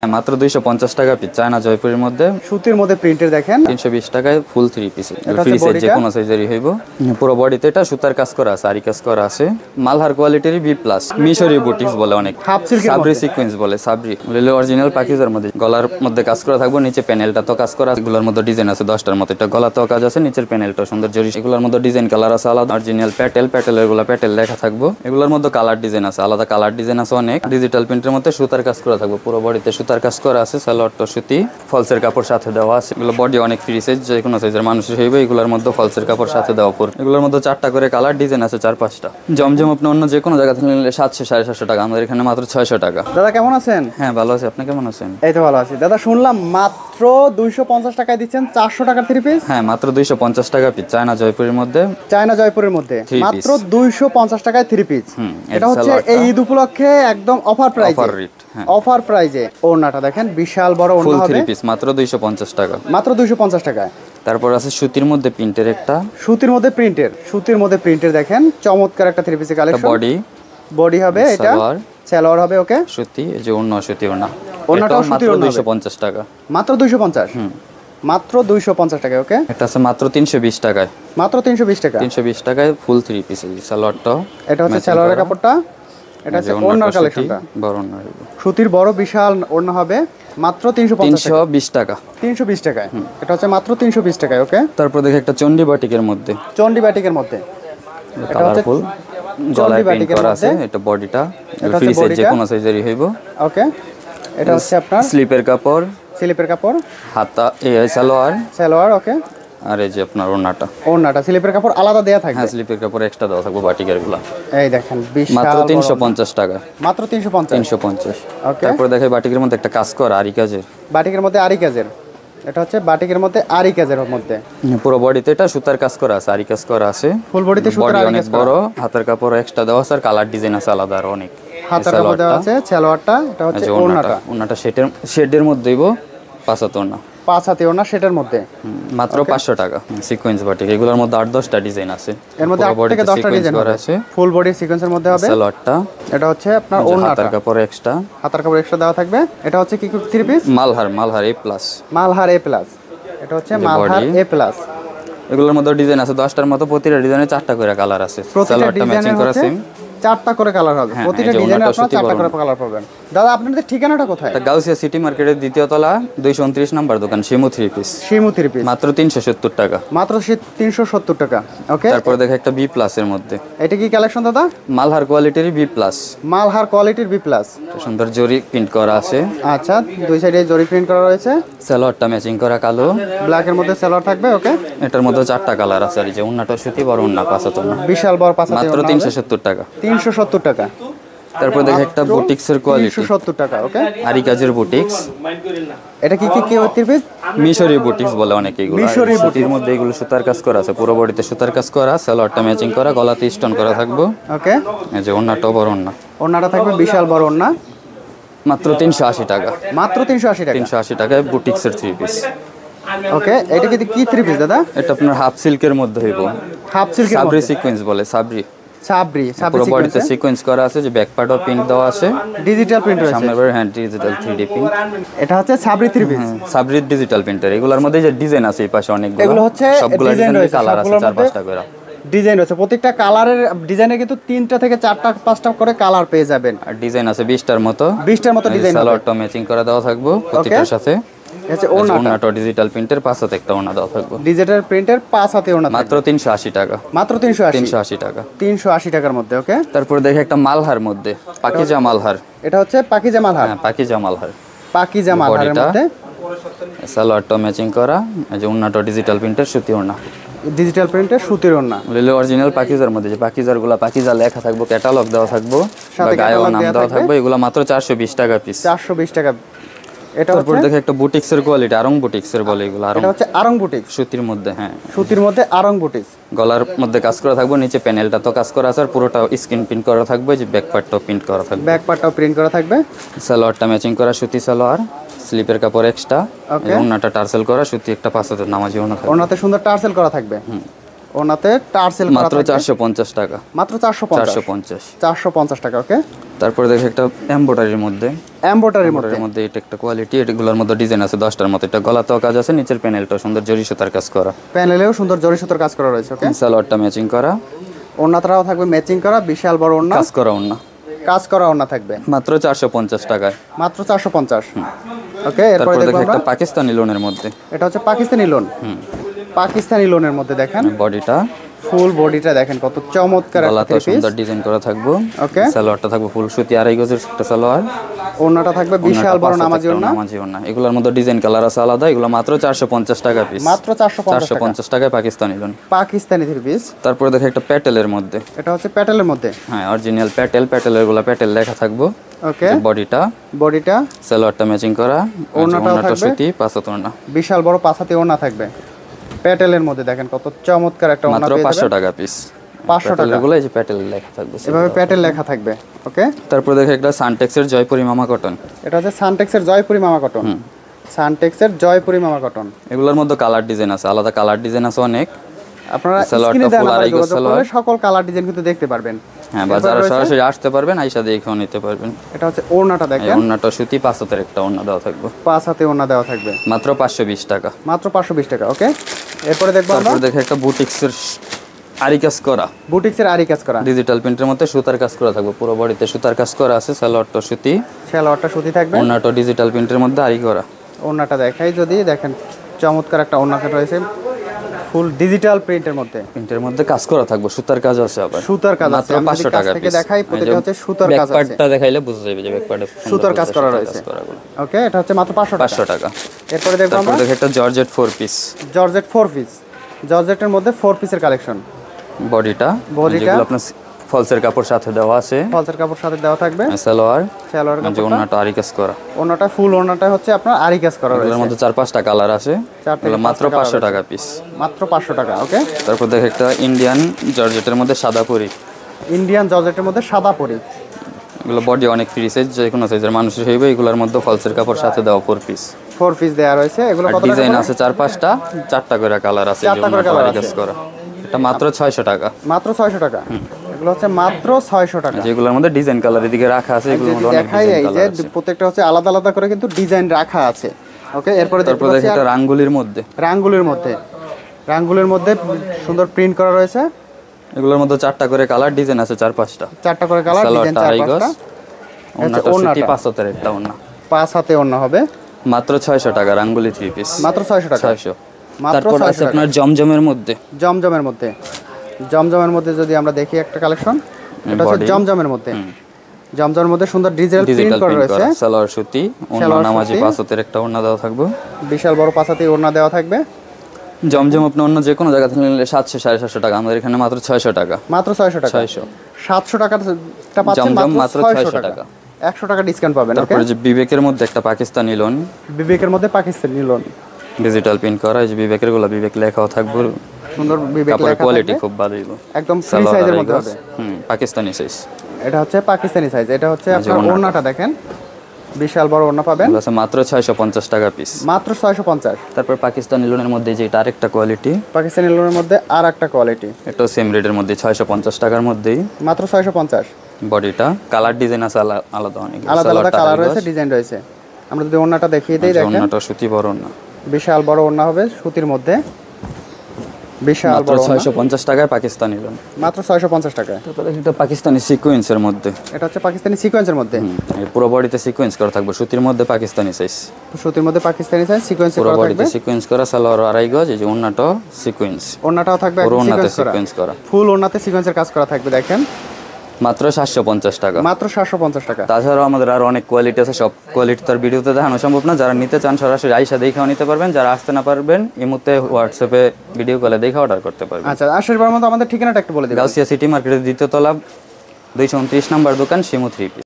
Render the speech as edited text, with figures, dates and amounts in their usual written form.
মাত্র 250 টাকা piece China জয়পুরের মধ্যে সুতির মধ্যে প্রিন্টের দেখেন 320 টাকায় ফুল 3 পিস ফ্রি সাইজ যে কোনো সাইজেরই হইব পুরো বডিতে এটা সুতার কাজ করা আছে আরি কাজ করা আছে মালহার কোয়ালিটির বি প্লাস মিশরি বুটিক্স বলে অনেক হাফ সিল্কের সাবরি সিকোয়েন্স বলে সাবরি লিলে অরিজিনাল পাকিজার মধ্যে গলার মধ্যে কাজ করা থাকবে নিচে প্যানেলটা তো কাজ করা এগুলোর মধ্যে ডিজাইন আছে 10টার মতো এটা গলাতেও কাজ আছে নিচের প্যানেলটা সুন্দর জরি এগুলোর মধ্যে ডিজাইন কালার আছে আলাদা অরিজিনাল প্যাটেলের গুলা প্যাটেল লেখা থাকবে এগুলোর মধ্যে কালার ডিজাইন আছে আলাদা কালার ডিজাইন আছে অনেক ডিজিটাল প্রিন্টের মধ্যে সুতার কাজ করা থাকবে পুরো বডিতে সুতার কাজ করা আছে সালোয়ারটা সুতি ফলসের কাপড় সাথে দেওয়া আছে এগুলো বডি অনেক ফ্রি সাইজ যে কোনো সাইজের মানুষের হইবে এগুলোর মধ্যে ফলসের কাপড় সাথে দেওয়া পড়বে এগুলোর মধ্যে 4টা করে কালার ডিজাইন আছে 4-5টা জমজম আপনি অন্য যে কোনো জায়গা থেকে নিলে 700-750 টাকা আমাদের এখানে মাত্র 600 টাকা দাদা কেমন আছেন? হ্যাঁ ভালো আছি আপনি কেমন আছেন? এই তো ভালো আছি দাদা শুনলাম মাত্র 250 টাকায় দিচ্ছেন 400 টাকার থ্রি পিস হ্যাঁ মাত্র 250 টাকা পিস চায়না জয়পুরের মধ্যে মাত্র 250 টাকায় থ্রি পিস এটা হচ্ছে এই ঈদ উপলক্ষে একদম অফার প্রাইজে ওড়নাটা দেখেন বিশাল বড় ওড়না হবে থ্রি পিস মাত্র 250 টাকা মাত্র 250 টাকায় তারপর আছে সুতির মধ্যে প্রিন্টের একটা সুতির মধ্যে প্রিন্টের দেখেন চমৎকার একটা থ্রি পিসের কালেকশন বডি হবে এটা সালোয়ার হবে ওকে সুতি এই যে ওড়না সুতি ওড়নাটাও সুতি ওড়না 250 টাকা মাত্র 250 মাত্র 250 টাকা ওকে এটা আছে মাত্র 320 টাকায় মাত্র 320 টাকায় ফুল থ্রি পিস সালোয়ারটা এটা হচ্ছে সালোয়ারের কাপড়টা এটা হচ্ছে ওড়নার কালেকশনটা বড় ওড়না সুতির বড় বিশাল ওড়না হবে মাত্র 320 টাকা 320 টাকায় এটা হচ্ছে মাত্র 320 টাকায় ওকে তারপর দেখে একটা চন্ডি বাটিকের মধ্যে এটা হচ্ছে ফুল গলায় প্রিন্ট করা আছে এটা বডিটা ফ্রি সাইজ যে কোনো সাইজেরই হইব ওকে এটা হচ্ছে আপনার স্লিপের কাপড় হাতা এই সালোয়ার ওকে আর এই যে আপনার ওড়নাটা স্লিপের কাপড় আলাদা দেয়া থাকবে হ্যাঁ স্লিপের কাপড় এক্সট্রা দেওয়া থাকবে বাটিকের গুলা এই দেখেন বিশাল মাত্র 350 টাকা মাত্র 350 ওকে তারপর দেখে বাটিকের মধ্যে একটা কাজ করা আরি কাজের এটা হচ্ছে বাটিকের মধ্যে আরি কাজের মধ্যে পুরো বডিতে এটা সুতার কাজ করা আছে আরি কাজ করা আছে ফুল বডিতে সুতার আরি অনেক বড় হাতের কাপড় এক্সট্রা দেওয়া আছে আর কালার ডিজাইন আছে আলাদা আর অনেক হাতের কাপড় দেওয়া আছে সালোয়ারটা এটা হচ্ছে ওড়নাটা শেডের মধ্যেই পাঁচ হাতে ওড়না সেটার মধ্যে মাত্র 500 টাকা সিকোয়েন্স বাটিক এগুলোর মধ্যে 8-10টা ডিজাইন আছে এর মধ্যে 8 থেকে 10টা ডিজাইন করা আছে ফুল বডি সিকোয়েন্সের মধ্যে হবে সালোয়ারটা এটা হচ্ছে আপনার ওড়নাটা হাতের কাপড় এক্সট্রা দেওয়া থাকবে এটা হচ্ছে কি থ্রি পিস মালহার এ প্লাস এটা হচ্ছে মালহার এ প্লাস এগুলোর মধ্যে ডিজাইন আছে 10টার মতো প্রতিটা ডিজাইনে 4টা করে কালার আছে সালোয়ারটা ম্যাচিং করা সেম 4টা করে কালার হবে প্রতিটা ডিজাইনে আপনারা 4টা করে কালার পাবেন দাদা আপনাদের ঠিকানাটা কোথায়? এটা গাউসিয়া সিটি মার্কেটের দ্বিতীয় তলা 229 নম্বর দোকান শিমু থ্রি পিস মাত্র 370 টাকা মাত্র 370 টাকা ওকে তারপর দেখে একটা বি প্লাস এর মধ্যে এটা কি কালেকশন দাদা? মালহার কোয়ালিটির বি প্লাস সুন্দর জরি প্রিন্ট করা আছে আচ্ছা দুই সাইডে জরি প্রিন্ট করা রয়েছে সালোয়ারটা ম্যাচিং করা কালো ব্ল্যাক এর মধ্যে সালোয়ার থাকবে ওকে এটার মধ্যে 4টা কালার আছে আর যে ওন্নাটা সুতি বড় ওন্না পাঁচাতো না বিশাল বড় পাঁচাতো মাত্র 370 টাকা 370 টাকা তারপর দেখে একটা বুটিক্সের কোয়ালিটি 370 টাকা ওকে আরি কাজের বুটিক্স এটা কি পিস মিশরি বুটিক্স বলে অনেকে এগুলো বুটির মধ্যে এগুলো সুতার কাজ করা আছে পুরো বডিতে সুতার কাজ করা সালোয়ারটা ম্যাচিং করা গলাতে স্টোন করা থাকবে ওকে এই যে ওন্নাটা বড় ওন্নাটা থাকবে বিশাল বড় ওন্না মাত্র 380 টাকা মাত্র 380 টাকায় বুটিক্সের থ্রি পিস ওকে এটা কি থ্রি পিস দাদা? এটা আপনার হাফ সিল্কের মধ্যে হইব সাবরি সিকোয়েন্স বলে সাবরি পুরো বডিতে সিকোয়েন্স করা আছে যে ব্যাক পার্টও প্রিন্ট দেওয়া আছে ডিজিটাল প্রিন্ট রয়েছে সামনের বারে হ্যাঁ ডিজিটাল 3D প্রিন্ট এটা হচ্ছে Sabri three piece Sabri digital printer এগুলোর মধ্যে যে ডিজাইন আছে এই পাশে অনেকগুলো এগুলো হচ্ছে সবগুলো ডিজাইনের কালার আছে 4-5টা করে ডিজাইন আছে প্রত্যেকটা কালারের ডিজাইনে কিন্তু 3টা থেকে 4টা 5টা করে কালার পেয়ে যাবেন আর ডিজাইন আছে 20টার মতো ডিজাইন সালোয়ারটা ম্যাচিং করা দেওয়া থাকবে প্রত্যেকটার সাথে আচ্ছা ওড়নাটা ডিজিটাল প্রিন্টের পাঁচ হাতে একটা ওড়না দেওয়া থাকবে ডিজিটাল প্রিন্টের 5 হাতে ওড়না মাত্র 380 টাকা মাত্র 380 টাকা 380 টাকার মধ্যে ওকে তারপর দেখে একটা মালহার মধ্যে পাকিজা মালহার এটা হচ্ছে পাকিজা মালহার হ্যাঁ পাকিজা মালহারের মধ্যে সালোয়ারটা ম্যাচিং করা এই যে ওড়নাটা ডিজিটাল প্রিন্টের সুতি ওড়না ডিজিটাল প্রিন্টের সুতির ওড়না লিলে অরিজিনাল পাকিজার মধ্যে যে পাকিজারগুলো পাকিজা লেখা থাকবে ক্যাটালগ দেওয়া থাকবে সাথে গায়েও নাম দেওয়া থাকবে এগুলো মাত্র 420 টাকা পিস 420 টাকা এটা তারপর দেখে একটা বুটিক্সের কোয়ালিটি আরং বুটিক্সের বলে এগুলো এটা হচ্ছে আরং বুটিক্স সুতির মধ্যে হ্যাঁ সুতির মধ্যে আরং বুটিক্স গলার মধ্যে কাজ করা থাকবে নিচে প্যানেলটা তো কাজ করা আছে আর পুরোটা স্ক্রিন প্রিন্ট করা থাকবে যে ব্যাক পার্টটাও প্রিন্ট করা থাকবে সালোয়ারটা ম্যাচিং করা সুতি সালোয়ার স্লিপের কাপড় এক্সট্রা এবং ওন্নাটা টার্সেল করা সুতি একটা পাঁচাতে নামাজি ওন্না থাকবে ওন্নাতে সুন্দর টার্সেল করা থাকবে ওনাতে টার্সেল করা মাত্র থাকবে 450 টাকা, মাত্র 450 450 টাকা। ওকে, তারপরে দেখো একটা এমব্রয়ডারির মধ্যে, এমব্রয়ডারির মধ্যে মধ্যে এটা একটা কোয়ালিটি, এগুলোর মধ্যে ডিজাইন আছে 10টার মতো। এটা গলাতেও কাজ আছে, নিচের প্যানেলটা সুন্দর জরি সুতার কাজ করা, প্যানেলেও সুন্দর জরি সুতার কাজ করা রয়েছে। ওকে, সালোয়ারটা ম্যাচিং করা, ওন্নাটাও থাকবে ম্যাচিং করা, বিশাল বড় ওন্না, কাজ করা ওন্না, কাজ করা ওন্না থাকবে মাত্র 450 টাকায়, মাত্র 450। ওকে, এরপরে তারপরে দেখো দেখো একটা আমরা পাকিস্তানি লোনের মধ্যে, এটা হচ্ছে পাকিস্তানি লোন। পাকিস্তানি লোনের মধ্যে দেখেন বডিটা, ফুল বডিটা দেখেন কত চমৎকার একটা গলাতে থ্রি পিস। সুন্দর ডিজাইন করা থাকবে। ওকে, সালোয়ারটা থাকবে ফুল সুতি, 2.5 গজের একটা সালোয়ার, ওন্নাটা থাকবে বিশাল বড় নামাজি ওন্না, নামাজি ওন্না। এগুলোর মধ্যে ডিজাইন কালার আছে আলাদা, এগুলো মাত্র 450 টাকা পিস, মাত্র 450 টাকা 450 টাকায় Pakistani loan. Pakistani three piece. তারপরে দেখো একটা প্যাটেলের মধ্যে, এটা হচ্ছে প্যাটেলের মধ্যে। হ্যাঁ অরিজিনাল প্যাটেল, প্যাটেলের গুলা প্যাটেল লেখা থাকবে। ওকে, বডিটা, বডিটা, সালোয়ারটা ম্যাচিং করা, ওড়নাটাও থাকবে সুতি, পাঁচাতে ওড়না, বিশাল বড় পাঁচাতে ওন্না থাকবে। প্যাটেলের মধ্যে দেখেন কত চমৎকার একটা ওন্না মাত্র পেয়ে 500 যাবেন। টাকা পিস, 500 টাকা, এগুলো এই যে প্যাটেল লেখা থাকবে এভাবে প্যাটেল লেখা থাকবে। ওকে, তারপর দেখো একটা সানটেক্সের জয়পুরি মামা কটন, এটা হচ্ছে সানটেক্সের জয়পুরি মামা কটন। সানটেক্সের জয়পুরি মামা কটন। এগুলোর মধ্যে কালার ডিজাইন আছে, আলাদা কালার ডিজাইন আছে অনেক। আপনারা সালোয়ারটা স্ক্রিনে দেওয়া full নাম্বারে আড়াই গজ যোগাযোগ করলে সালোয়ার। সকল কালার ডিজাইন কিন্তু দেখতে পারবেন। হ্যাঁ, বাজারে সরাসরি আসতে পারবেন, আইসা দেখেও নিতে পারবেন। এটা হচ্ছে ওড়নাটা দেখেন, ওড়নাটা সুতি, পাঁচাতের একটা ওড়না দেওয়া থাকবে, পাঁচ হাতে ওড়না দেওয়া থাকবে, মাত্র 520 টাকা। মাত্র 520 টাকা। ওকে, এরপরে দেখবো আমরা তারপর দেখো একটা বুটিক্সের আরি কাজ করা, বুটিক্সের আরি কাজ করা, ডিজিটাল প্রিন্টের মধ্যে সুতার কাজ করা থাকবে, পুরো বডিতে সুতার কাজ করা আছে, সালোয়ারটা সুতি, সালোয়ারটা সুতি থাকবে, ওড়নাটা ডিজিটাল প্রিন্টের মধ্যে আরি করা। ওড়নাটা দেখাই যদি দেখেন চমৎকার একটা ওড়না রয়েছে ফুল ডিজিটাল প্রিন্টের মধ্যে, প্রিন্টের মধ্যে কাজ করা থাকবে, সুতার কাজ আছে আবার, সুতার কাজ আছে। মাত্র আমি যদি 500 কাছ টাকা থেকে পিস। দেখাই প্রতিটা হচ্ছে সুতার কাজ আছে। ব্যাকপার্টটা দেখাইলে বুঝা যাবে যে ব্যাকপার্টে সুতার কাজ করা রয়েছে। ওকে, এটা হচ্ছে মাত্র 500 টাকা। 500 টাকা। এরপরে দেখবো তারপর আমরা দেখো একটা জর্জেট 4 পিস, জর্জেট 4 পিস, জর্জেটের মধ্যে 4 পিসের কালেকশন। বডিটা, বডিটা যেগুলো আপনার ফলসের কাপড় সাথে দেওয়া আছে, ফলসের কাপড় সাথে দেওয়া থাকবে, সালোয়ার, সালোয়ার যে কাপড়, ওড়নাটা আরি কাজ করা। ওড়নাটা ফুল ওড়নাটা হচ্ছে আপনার আরি কাজ করা এগুলোর রয়েছে, মধ্যে 4-5টা কালার আছে, 4 থেকে এগুলো মাত্র 5টা colour 500 টাকা পিস। মাত্র 500 টাকা। ওকে, তারপর দেখো একটা ইন্ডিয়ান জর্জেটের মধ্যে সাদা পরি, ইন্ডিয়ান জর্জেটের মধ্যে সাদা পরি, এগুলো বডি অনেক ফ্রি সাইজ, যে কোনো সাইজের মানুষের হইবে। এগুলোর মধ্যে ফলসের কাপড় সাথে দেওয়া 4 পিস, 4 পিস দেয়া রয়েছে। এগুলো আর কত টাকা ডিজাইন করে? আছে 4-5টা, 4টা করে কালার আছে, 4টা করে colour আছে। কাজ করা। এটা মাত্র 600 টাকা। মাত্র 600 টাকা। এগুলো হচ্ছে মাত্র 600 টাকা। যেগুলোর মধ্যে ডিজাইন কালার এদিকে রাখা আছে, এগুলোর মধ্যে অনেক দেখাই ডিজাইন এই যে কালার আছে। প্রত্যেকটা হচ্ছে আলাদা আলাদা করে কিন্তু ডিজাইন রাখা আছে। ওকে, এরপরে তারপর দেখো একটা রাঙ্গুলির মধ্যে, রাঙ্গুলির মধ্যে, রাঙ্গুলির মধ্যে সুন্দর প্রিন্ট করা রয়েছে। এগুলোর মধ্যে 4টা করে কালার, ডিজাইন আছে 4-5টা, 4টা করে কালার, ডিজাইন সালোয়ারটা আড়াই 4-5টা। গজ, ওড়নাটা সুতি, পাঁচাতের একটা ওড়না, 5 হাতে ওড়না হবে, মাত্র 600 টাকা। রাঙ্গুলি 3 পিস মাত্র 600 টাকা। 600। মাত্র তারপর 600 আছে টাকা। আপনার জমজমের মধ্যে, জমজমের মধ্যে, জমজমের মধ্যে যদি আমরা দেখি একটা কালেকশন, এটা হচ্ছে Body। জমজমের মধ্যে, জমজমের মধ্যে সুন্দর ডিজিটাল প্রিন্ট ডিজিটাল করা প্রিন্ট রয়েছে, করা, সালোয়ার সুতি, ওড়না সালোয়ার নামাজি, সুতি। পাঁচাতের একটা ওড়না দেওয়া থাকবে। বিশাল বড় 5 হাতে ওড়না দেওয়া থাকবে, জমজম আপনি অন্য যে কোনো জায়গা থেকে নিলে 700-750 টাকা, আমাদের এখানে মাত্র 600 টাকা। মাত্র 600 টাকা। 600। 700 টাকাটা পাচ্ছেন জমজম মাত্র মাত্র 600 600 টাকা। টাকা। 100 টাকা ডিসকাউন্ট পাবেন। ওকে, তারপরে যে বিবেকের মধ্যে একটা পাকিস্তানি লোন, বিবেকের মধ্যে পাকিস্তানি লোন, ডিজিটাল প্রিন্ট করা, এই যে বিবেকের গুলো বিবেক লেখাও থাকবে, সুন্দর বিবেক কাপড়ের লেখা কোয়ালিটি থাকবে, খুব ভালো, একদম ফ্রি সালোয়ার সাইজের আড়াই মধ্যে গজ, হবে। পাকিস্তানি সাইজ। এটা হচ্ছে পাকিস্তানি সাইজ। এটা হচ্ছে আপনার ওড়নাটা। ওড়নাটা দেখেন, বিশাল বড় ওড়না পাবেন, এগুলো আছে মাত্র 650 টাকা পিস। মাত্র 650। তারপর পাকিস্তানি লোনের মধ্যে যে এটা আরেকটা কোয়ালিটি, পাকিস্তানি লোনের মধ্যে আর একটা কোয়ালিটি, এটাও সেম রেটের মধ্যে 650 টাকার মধ্যেই। মাত্র 650। বডিটা কালার ডিজাইন আছে আলাদা অনেক, আলাদা আলাদা কালার রয়েছে, ডিজাইন রয়েছে। আমরা যদি ওড়নাটা দেখিয়ে দিই, দেখেন ওড়নাটা সুতি, বড় না, বিশাল বড় ওড়না হবে সুতির মধ্যে, বিশাল মাত্র বড় ওড়না, 650 টাকায় পাকিস্তানি লোন। মাত্র 650 টাকা। তারপরে এটা পাকিস্তানি সিকোয়েন্সের মধ্যে, এটা হচ্ছে পাকিস্তানি সিকোয়েন্সের মধ্যে, এই পুরো বডিতে সিকোয়েন্স করা থাকবে, সুতির মধ্যে পাকিস্তানি সাইজ, সুতির মধ্যে পাকিস্তানি সাইজ সিকোয়েন্স পুরো করা বডিতে থাকবে, সিকোয়েন্স করা, সালোয়ার আড়াই গজ, এই যে ওড়নাটাও সিকোয়েন্স, ওড়নাটাও থাকবে পুরো একদম ওড়নাতে সিকোয়েন্স করা, সিকোয়েন্স করা, ফুল ওড়নাতে সিকোয়েন্সের কাজ করা থাকবে। দেখেন মাত্র 750 টাকা। মাত্র 750 টাকা। তাছাড়াও আমাদের আর অনেক কোয়ালিটি আছে, সব কোয়ালিটি তার ভিডিওতে দেখানো সম্ভব না। যারা নিতে চান সরাসরি আইসা দেখাও নিতে পারবেন, যারা আসতে না পারবেন এই মুহূর্তে হোয়াটসঅ্যাপে ভিডিও কলে দেখে অর্ডার করতে পারবেন। আচ্ছা, আশীর্বাদ মতো আমাদের ঠিকানাটা একটু বলে দিবেন। গাউসিয়া সিটি মার্কেটের দ্বিতীয় তলা 229 নম্বর দোকান, শিমু 3 পিস।